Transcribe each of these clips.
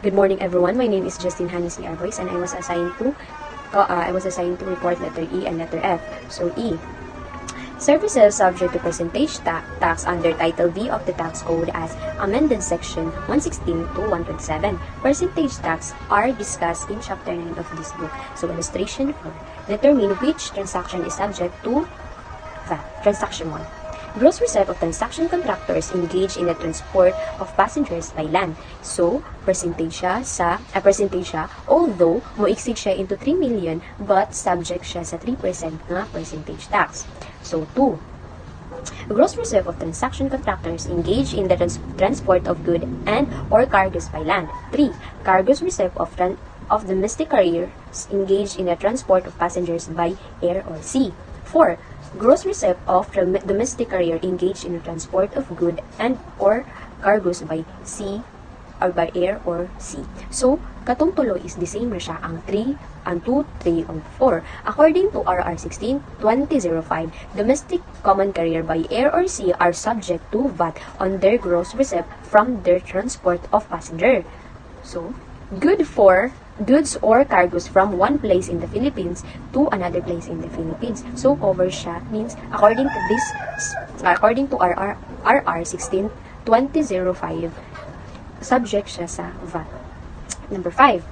Good morning, everyone. My name is Justine Hanis Arbois, and I was assigned to report letter E and letter F. So E. Services subject to percentage tax under Title V of the Tax Code as amended Section 116 to 127. Percentage tax are discussed in Chapter 9 of this book. So illustration 4. Determine which transaction is subject to VAT. Transaction 1. Gross receipt of transaction contractors engaged in the transport of passengers by land. So, percentage siya, although mo-exceed siya into 3 million, but subject siya sa 3% nga percentage tax. So, 2. Gross receipt of transaction contractors engaged in the transport of goods and or cargoes by land. 3. Cargoes receipt of domestic carriers engaged in the transport of passengers by air or sea. 4. Gross receipt of domestic carrier engaged in the transport of goods and or cargoes by sea or by air or sea. So, katong tuloy is the same na siya ang 2, 3, and 4. According to RR 16-2005, domestic common carrier by air or sea are subject to VAT on their gross receipt from their transport of passenger. So, goods or cargoes from one place in the Philippines to another place in the Philippines. So, cover siya means according to RR 16-2005, subject siya sa VAT. Number 5.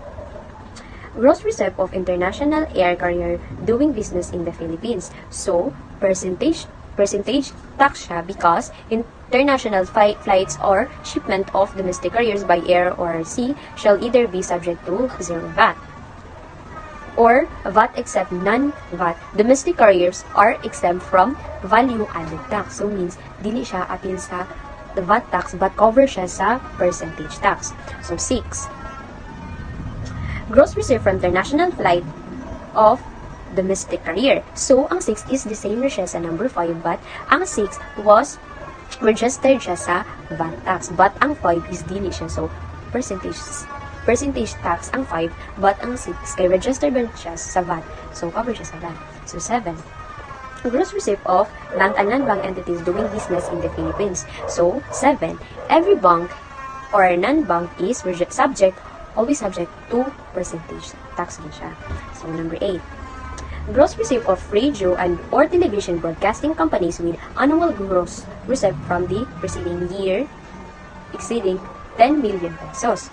Gross receipt of international air carrier doing business in the Philippines. So, percentage tax siya because international flights or shipment of domestic carriers by air or sea shall either be subject to 0 VAT or VAT except non-VAT. Domestic carriers are exempt from value-added tax. So, means dili siya apil sa the VAT tax but cover siya sa percentage tax. So, 6. Gross receipt from international flight of domestic carrier. So, ang 6 is the same na siya sa number 5, but ang 6 was registered siya sa VAT tax, but ang 5 is dili siya. So, percentage tax ang 5, but ang 6 kay registered ba siya sa VAT. So, cover siya sa VAT. So, 7. Gross receipt of bank and non-bank entities doing business in the Philippines. So, 7. Every bank or non-bank is always subject to percentage tax din siya. So, number 8. Gross receipt of radio and or television broadcasting companies with annual gross receipt from the preceding year exceeding 10 million pesos.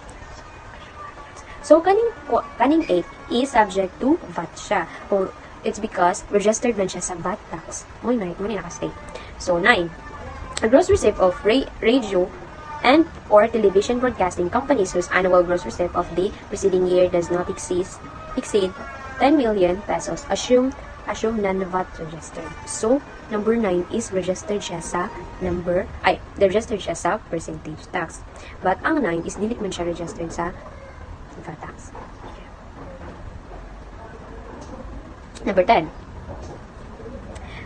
So, kaning 8 is subject to VAT siya. Or it's because registered man siya sa VAT tax. Muna nakastate. So, 9. Gross receipt of radio and or television broadcasting companies whose annual gross receipt of the preceding year does not exceed 10 million pesos. Assume non-VAT registered. So, number 9 is registered siya sa percentage tax. But ang 9 is dili man siya registered sa VAT tax. Number 10.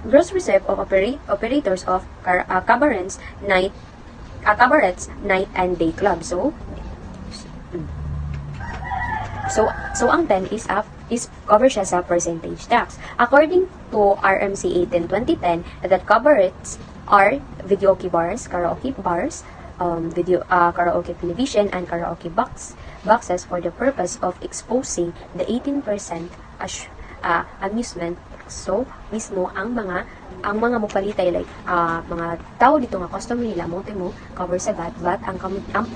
Gross receipt of operators of cabarets, night and day club. So ang 10 is cover siya sa percentage tax. According to RMC 18-2010, that cabarets are videoke bars, karaoke bars, karaoke television, and karaoke boxes for the purpose of exposing the 18% amusement. So, mismo ang mga mupalitay like mga tao dito nga customer nila mo cover sa VAT, but ang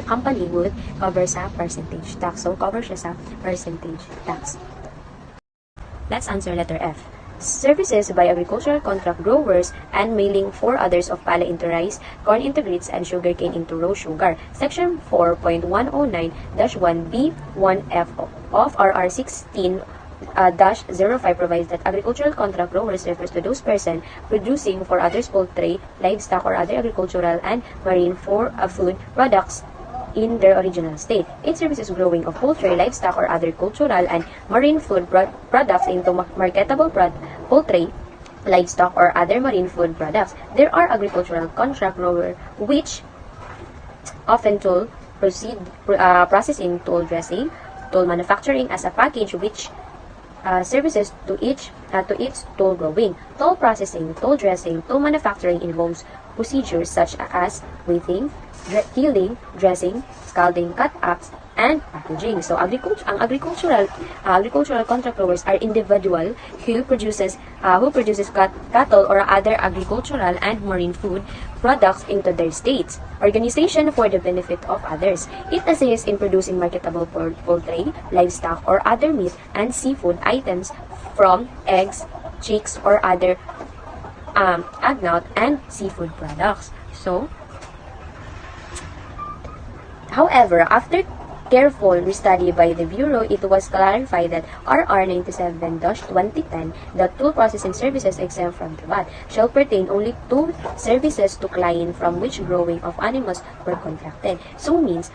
company would cover sa percentage tax. So, cover siya sa percentage tax. Let's answer letter F. Services by agricultural contract growers and mailing for others of pala into rice, corn into grits, and sugarcane into raw sugar. Section 4.109-1B1F of RR 16 -05 provides that agricultural contract growers refers to those persons producing for others poultry, livestock, or other agricultural and marine food products in their original state. Its services growing of poultry, livestock, or other cultural and marine food products into marketable poultry, livestock, or other marine food products. There are agricultural contract growers which often processing, toll dressing, toll manufacturing as a package, which services to its toll growing. Toll processing, toll dressing, toll manufacturing involves procedures such as weighing, peeling, dressing, scalding, cut-ups, and packaging. So agricultural contract growers are individual who produces cattle or other agricultural and marine food products into their states. Organization for the benefit of others. It assists in producing marketable poultry, livestock, or other meat and seafood items from eggs, chicks, or other agnaut and seafood products. So, however, after careful study by the Bureau, it was clarified that RR 97-2010, the tool processing services exempt from the VAT, shall pertain only to services to client from which growing of animals were contracted. So means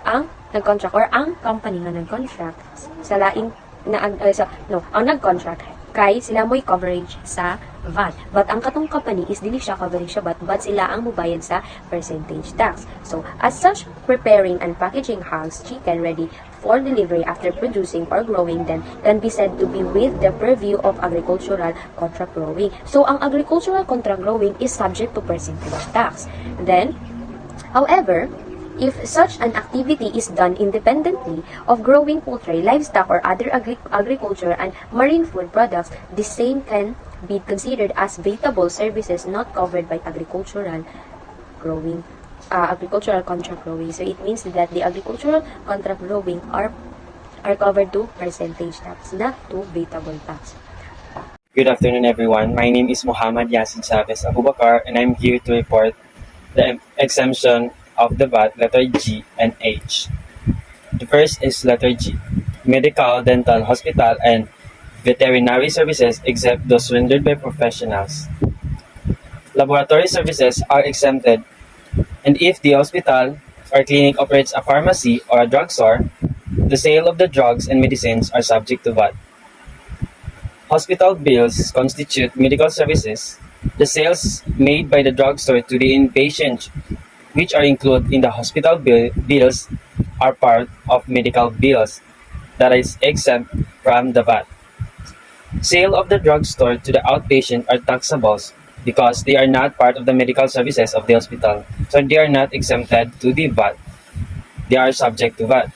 ang nag-contract or ang company nga nag-contract sa laing ang nag-contract kay sila mo'y coverage sa VAT. But ang katong company is dili siya coverage sa VAT, but sila ang mubayad sa percentage tax. So, as such, preparing and packaging hogs chicken ready for delivery after producing or growing them can be said to be with the purview of agricultural contract growing. So, ang agricultural contract growing is subject to percentage tax. Then, however, if such an activity is done independently of growing poultry, livestock, or other agriculture and marine food products, the same can be considered as baitable services not covered by agricultural contract growing. So it means that the agricultural contract growing are covered to percentage tax, not to baitable tax. Good afternoon, everyone. My name is Muhammad Yasin Chavez Abubakar, and I'm here to report the exemption of the VAT, letter G and H. The first is letter G. Medical, dental, hospital, and veterinary services except those rendered by professionals. Laboratory services are exempted, and if the hospital or clinic operates a pharmacy or a drugstore, the sale of the drugs and medicines are subject to VAT. Hospital bills constitute medical services. The sales made by the drugstore to the inpatient, which are included in the hospital bills, are part of medical bills that is exempt from the VAT. Sale of the drugstore to the outpatient are taxable because they are not part of the medical services of the hospital, so they are not exempted to the VAT. They are subject to VAT,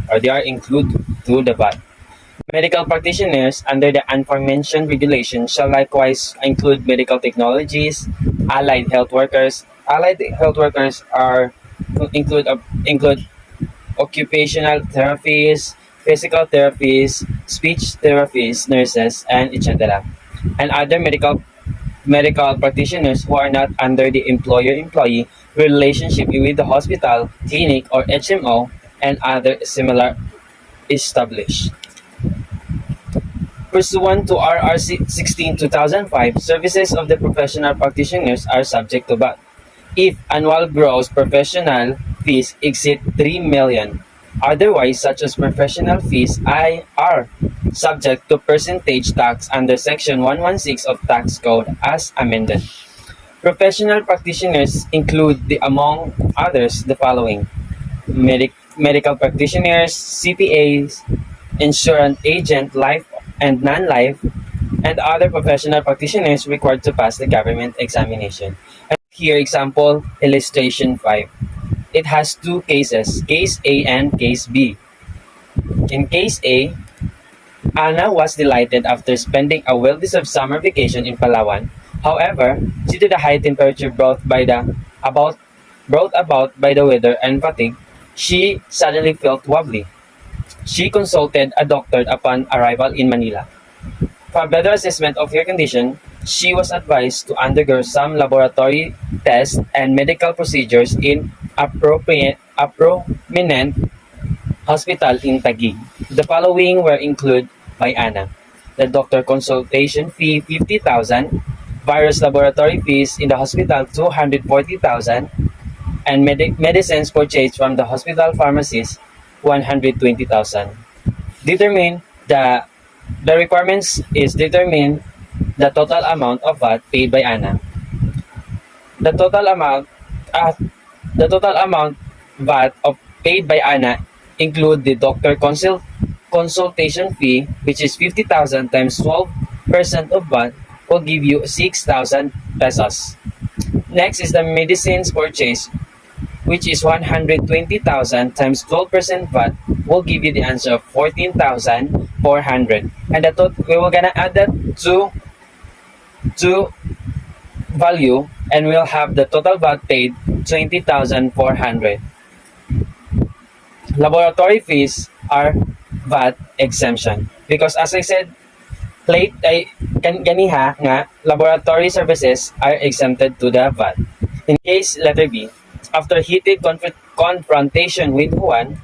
or they are included to the VAT. Medical practitioners under the aforementioned regulation shall likewise include medical technologies, allied health workers. Allied health workers include occupational therapists, physical therapists, speech therapists, nurses, and etc. And other medical practitioners who are not under the employer-employee relationship with the hospital, clinic, or HMO, and other similar established. Pursuant to RR 16/2005, services of the professional practitioners are subject to VAT if annual gross professional fees exceed 3 million. Otherwise, such as professional fees are subject to percentage tax under Section 116 of Tax Code as amended. Professional practitioners include, among others, the following: medical practitioners, CPAs, insurance agent, life and non-life, and other professional practitioners required to pass the government examination. And here, example, illustration 5. It has two cases, case A and case B. In case A, Anna was delighted after spending a well-deserved summer vacation in Palawan. However, due to the high temperature brought about by the weather and fatigue, she suddenly felt wobbly. She consulted a doctor upon arrival in Manila. For a better assessment of her condition, she was advised to undergo some laboratory tests and medical procedures in a prominent hospital in Taguig. The following were included by Anna: the doctor consultation fee 50,000, various laboratory fees in the hospital 240,000, and medicines purchased from the hospital pharmacies 120,000. Determine the requirements is determine the total amount of VAT paid by Anna. The total amount VAT paid by Anna include the doctor consultation fee, which is 50,000 times 12% of VAT will give you 6,000 pesos. Next is the medicines purchase, which is 120,000 times 12% VAT, will give you the answer of 14,400. And we will gonna add that to value, and we'll have the total VAT paid 20,400. Laboratory fees are VAT exemption because, as I said, ganiha nga, laboratory services are exempted to the VAT. In case letter B, after heated confrontation with Juan,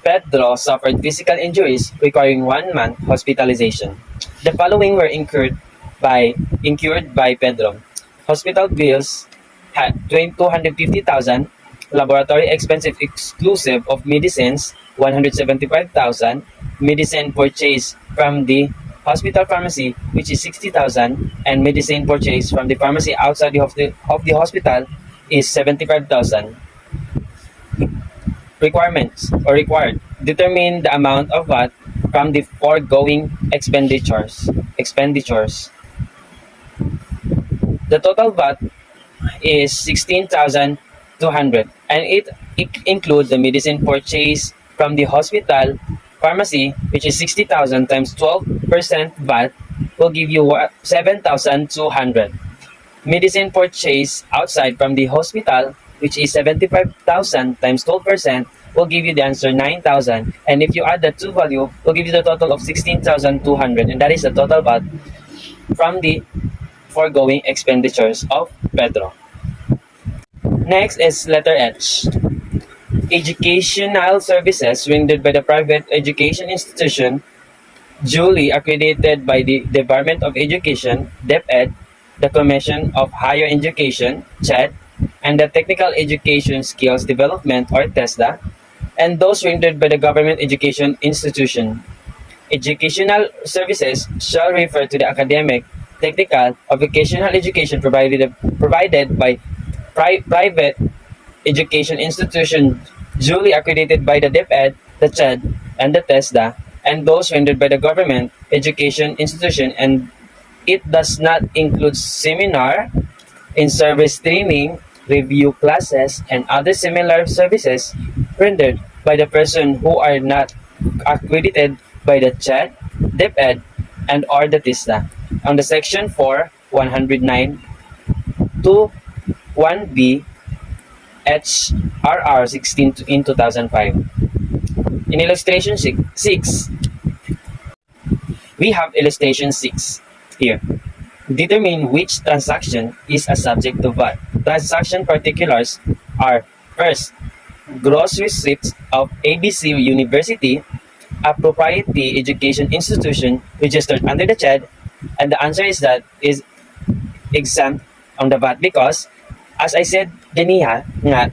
Pedro suffered physical injuries requiring 1 month hospitalization. The following were incurred by Pedro: hospital bills had 250,000, laboratory expenses exclusive of medicines 175,000, medicine purchased from the hospital pharmacy, which is 60,000, and medicine purchased from the pharmacy outside of the hospital is 75,000. Requirements or required: determine the amount of VAT from the foregoing expenditures. The total VAT is 16,200, and it includes the medicine purchase from the hospital pharmacy, which is 60,000 times 12% VAT, will give you 7,200. Medicine purchase outside from the hospital, which is 75,000 times 12%, will give you the answer 9,000. And if you add the two value, will give you the total of 16,200, and that is the total VAT from the foregoing expenditures of Pedro. Next is letter H. Educational services rendered by the private education institution duly accredited by the Department of Education, DepEd, the Commission of Higher Education, CHED, and the Technical Education Skills Development, or TESDA, and those rendered by the government education institution. Educational services shall refer to the academic, technical, or vocational education provided by private education institution duly accredited by the DepEd, the CHED, and the TESDA, and those rendered by the government education institution, and it does not include seminar, in-service training, review classes, and other similar services rendered by the person who are not accredited by the CHED, DepEd, and or the TESDA. On the section 4, 109 to 1B HRR 16 in 2005. In illustration 6, we have illustration 6 here. Determine which transaction is a subject to VAT. Transaction particulars are: first, gross receipts of ABC University, a proprietary education institution registered under the CHED, and the answer is that is exempt on the VAT because, as I said ganiha nga,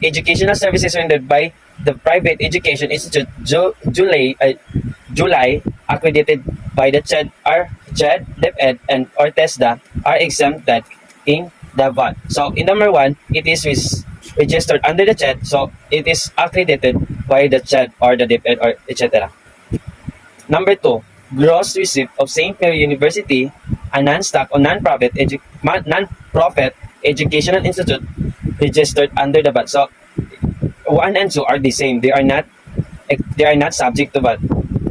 educational services rendered by the private education institute July accredited by the CHED, DepEd, and or TESDA are exempted in the VAT. So in number 1, it is registered under the CHED, so it is accredited by the CHED or the DepEd or etc. Number 2, gross receipt of St. Mary University, a non-stock or non-profit educational institute registered under the VAT. So 1 and 2 are the same. They are not subject to VAT.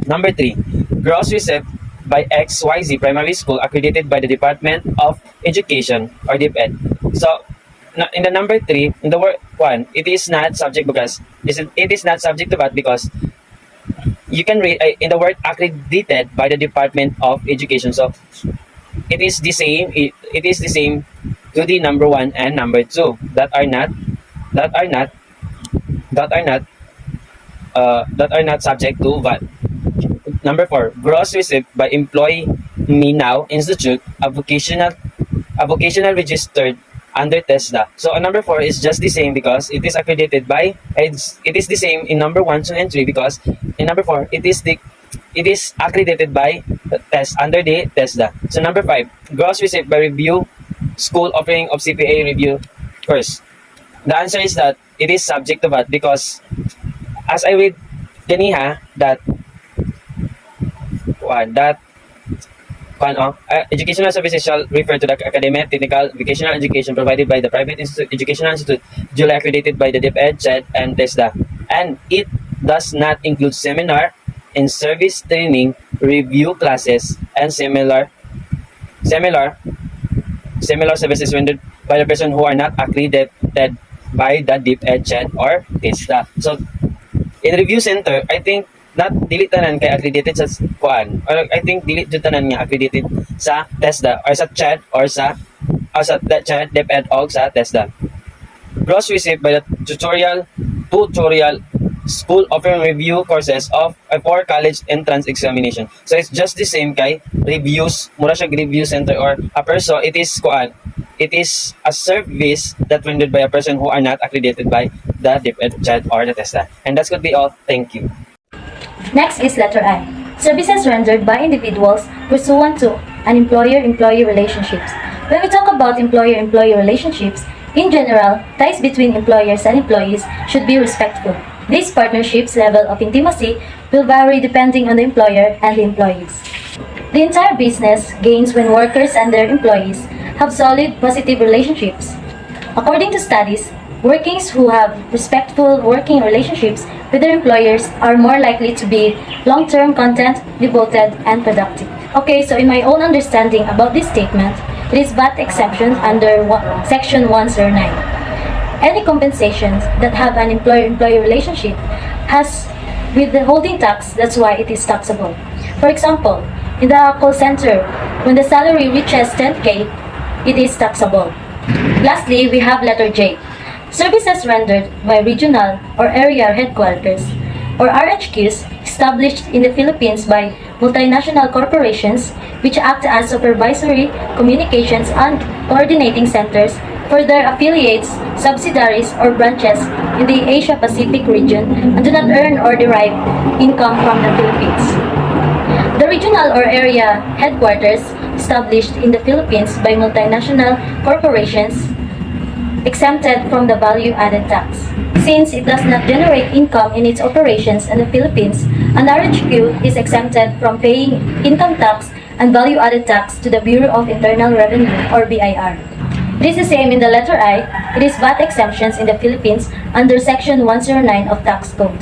Number 3, gross receipt by XYZ Primary School accredited by the Department of Education or DepEd. So in the number 3, in the word 1, it is not subject because it is not subject to VAT because you can read in the word accredited by the Department of Education. So it is the same. It is the same to the number 1 and number 2 that are not subject to VAT. Number 4, gross receipt by Employee Me Now Institute, a vocational registered under TESDA. So number 4 is just the same because it is accredited by it is the same in number 1, 2, and 3 because in number 4 it is accredited by under the TESDA. So number 5, gross receipt by Review School offering of CPA review course. The answer is that it is subject to VAT because, as I read ganiha, that educational services shall refer to the academic, technical, vocational education provided by the private educational institute duly accredited by the DepEd, CHED, and TESDA. And it does not include seminar and service training, review classes, and similar services rendered by the person who are not accredited by the DepEd, CHED, or TESDA. So, in review center, I think not dili tanan kay accredited sa kuan, or I think dili jud tanan nga accredited sa TESDA or sa CHED or sa CHED, DepEd o sa TESDA. Gross received by the tutorial school offering review courses of for college entrance examination. So it's just the same kay reviews, mura siya review center or a person, it is kuan. It is a service that rendered by a person who are not accredited by the DepEd, CHED, or the TESDA. And that could be all. Thank you. Next is letter I. Services rendered by individuals pursuant to an employer-employee relationships. When we talk about employer-employee relationships, in general, ties between employers and employees should be respectful. This partnership's level of intimacy will vary depending on the employer and the employees. The entire business gains when workers and their employees have solid, positive relationships. According to studies, workers who have respectful working relationships with their employers are more likely to be long-term content, devoted, and productive. Okay, so in my own understanding about this statement, it is VAT exemptions under Section 109. Any compensations that have an employer-employee relationship has withholding tax, that's why it is taxable. For example, in the call center, when the salary reaches 10K, it is taxable. Lastly, we have letter J. Services rendered by regional or area headquarters or RHQs established in the Philippines by multinational corporations which act as supervisory, communications, and coordinating centers for their affiliates, subsidiaries, or branches in the Asia-Pacific region and do not earn or derive income from the Philippines. The regional or area headquarters established in the Philippines by multinational corporations exempted from the value-added tax. Since it does not generate income in its operations in the Philippines, an RHQ is exempted from paying income tax and value-added tax to the Bureau of Internal Revenue or BIR. It is the same in the letter I. It is VAT exemptions in the Philippines under Section 109 of Tax Code.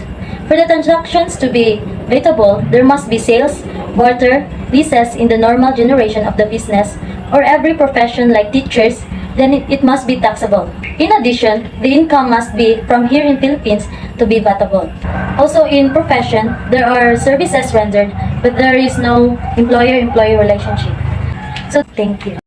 For the transactions to be vatable, there must be sales, barter, leases in the normal generation of the business, or every profession like teachers, then it must be taxable. In addition, the income must be from here in Philippines to be vatable. Also in profession, there are services rendered, but there is no employer-employee relationship. So thank you.